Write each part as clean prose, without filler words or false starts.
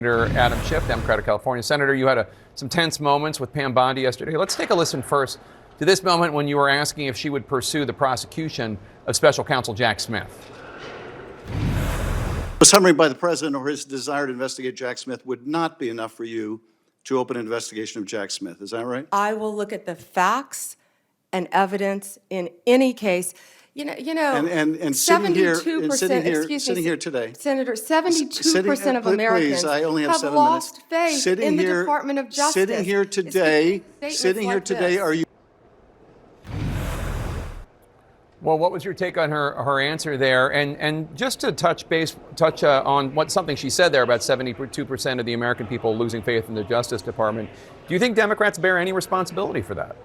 Senator Adam Schiff, Democrat of California. Senator, you had some tense moments with Pam Bondi yesterday. Let's take a listen first to this moment when you were asking if she would pursue the prosecution of Special Counsel Jack Smith. A summary by the president or his desire to investigate Jack Smith would not be enough for you to open an investigation of Jack Smith. Is that right? I will look at the facts and evidence in any case. And sitting here today, Senator, 72% of Americans I only have have 7 lost minutes. faith in the Department of Justice. Sitting here today, are you? Well, what was your take on her answer there? And just to touch on something she said there about 72% of the American people losing faith in the Justice Department. Do you think Democrats bear any responsibility for that?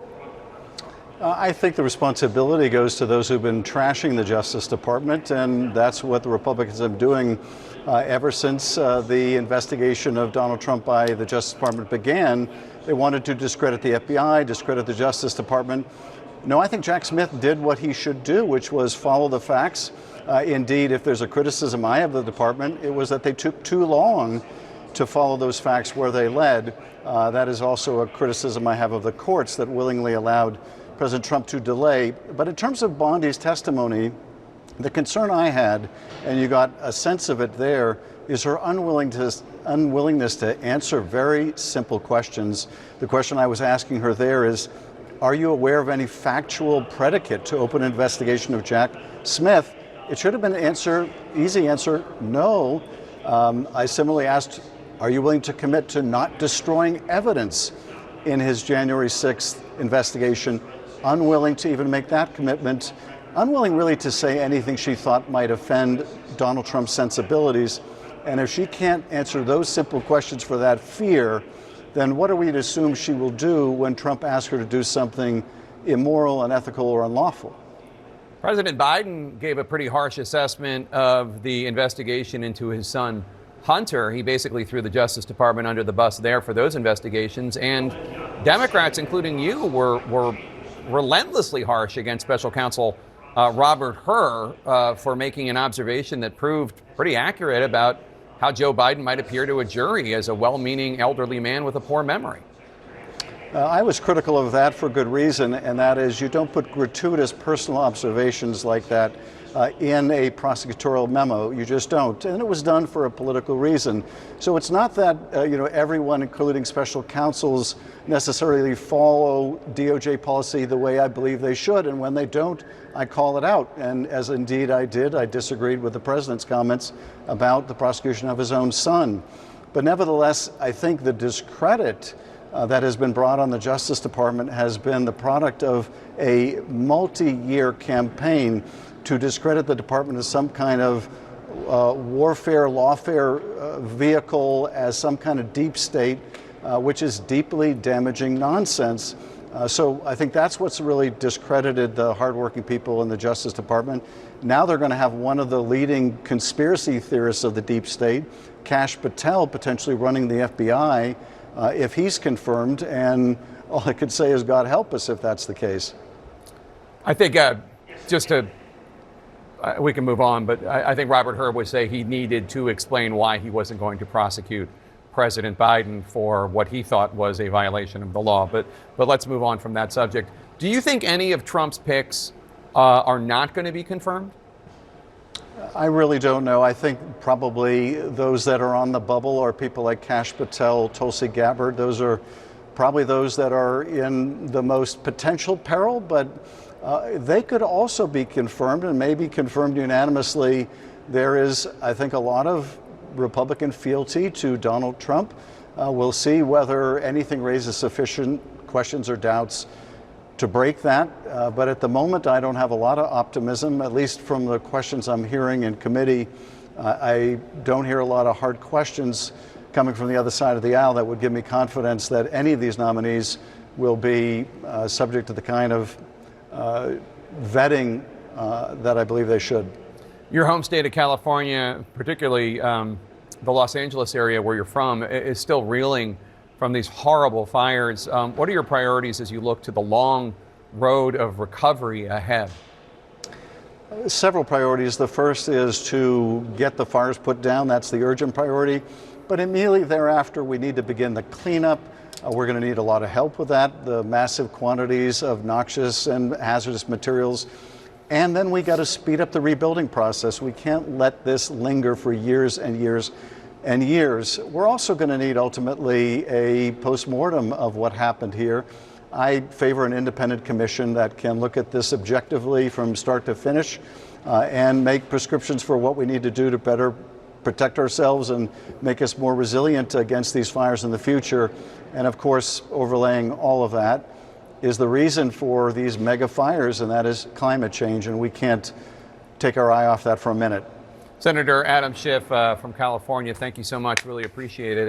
I think the responsibility goes to those who've been trashing the Justice Department, and that's what the Republicans have been doing ever since the investigation of Donald Trump by the Justice Department began. They wanted to discredit the FBI, discredit the Justice Department. No, I think Jack Smith did what he should do, which was follow the facts. Indeed, if there's a criticism I have of the department, it was that they took too long to follow those facts where they led. That is also a criticism I have of the courts that willingly allowed President Trump to delay. But in terms of Bondi's testimony, the concern I had, and you got a sense of it there, is her unwillingness to answer very simple questions. The question I was asking her there is, are you aware of any factual predicate to open an investigation of Jack Smith? It should have been an easy answer, no. I similarly asked, are you willing to commit to not destroying evidence in his January 6th investigation? Unwilling to even make that commitment, unwilling really to say anything she thought might offend Donald Trump's sensibilities. And if she can't answer those simple questions for that fear, then what are we to assume she will do when Trump asks her to do something immoral, unethical, or unlawful? President Biden gave a pretty harsh assessment of the investigation into his son, Hunter. He basically threw the Justice Department under the bus there for those investigations. And Democrats, including you, were relentlessly harsh against Special Counsel Robert Hur for making an observation that proved pretty accurate about how Joe Biden might appear to a jury as a well-meaning elderly man with a poor memory. I was critical of that for good reason, and that is you don't put gratuitous personal observations like that in a prosecutorial memo. You just don't. And it was done for a political reason. So it's not that everyone, including special counsels, necessarily follow DOJ policy the way I believe they should. And when they don't, I call it out. And as indeed I did, I disagreed with the president's comments about the prosecution of his own son. But nevertheless, I think the discredit that has been brought on the Justice Department has been the product of a multi-year campaign to discredit the department as some kind of warfare, lawfare vehicle, as some kind of deep state, which is deeply damaging nonsense. So I think that's what's really discredited the hardworking people in the Justice Department. Now they're going to have one of the leading conspiracy theorists of the deep state, Kash Patel, potentially running the FBI, if he's confirmed. And all I could say is God help us if that's the case. I think we can move on, but I think Robert Hur would say he needed to explain why he wasn't going to prosecute President Biden for what he thought was a violation of the law. But let's move on from that subject. Do you think any of Trump's picks are not going to be confirmed? I really don't know. I think probably those that are on the bubble are people like Kash Patel, Tulsi Gabbard. Those are probably those that are in the most potential peril, but they could also be confirmed, and maybe confirmed unanimously. There is, I think, a lot of Republican fealty to Donald Trump. We'll see whether anything raises sufficient questions or doubts to break that. But at the moment, I don't have a lot of optimism, at least from the questions I'm hearing in committee. I don't hear a lot of hard questions coming from the other side of the aisle that would give me confidence that any of these nominees will be subject to the kind of vetting that I believe they should. Your home state of California, particularly the Los Angeles area where you're from, is still reeling from these horrible fires. What are your priorities as you look to the long road of recovery ahead? Several priorities. The first is to get the fires put down. That's the urgent priority. But immediately thereafter, we need to begin the cleanup. We're going to need a lot of help with that, the massive quantities of noxious and hazardous materials. And then we got to speed up the rebuilding process. We can't let this linger for years and years and years. We're also going to need ultimately a postmortem of what happened here. I favor an independent commission that can look at this objectively from start to finish and make prescriptions for what we need to do to better protect ourselves and make us more resilient against these fires in the future. And of course, overlaying all of that is the reason for these mega fires, and that is climate change, and we can't take our eye off that for a minute. Senator Adam Schiff from California, thank you so much. Really appreciate it.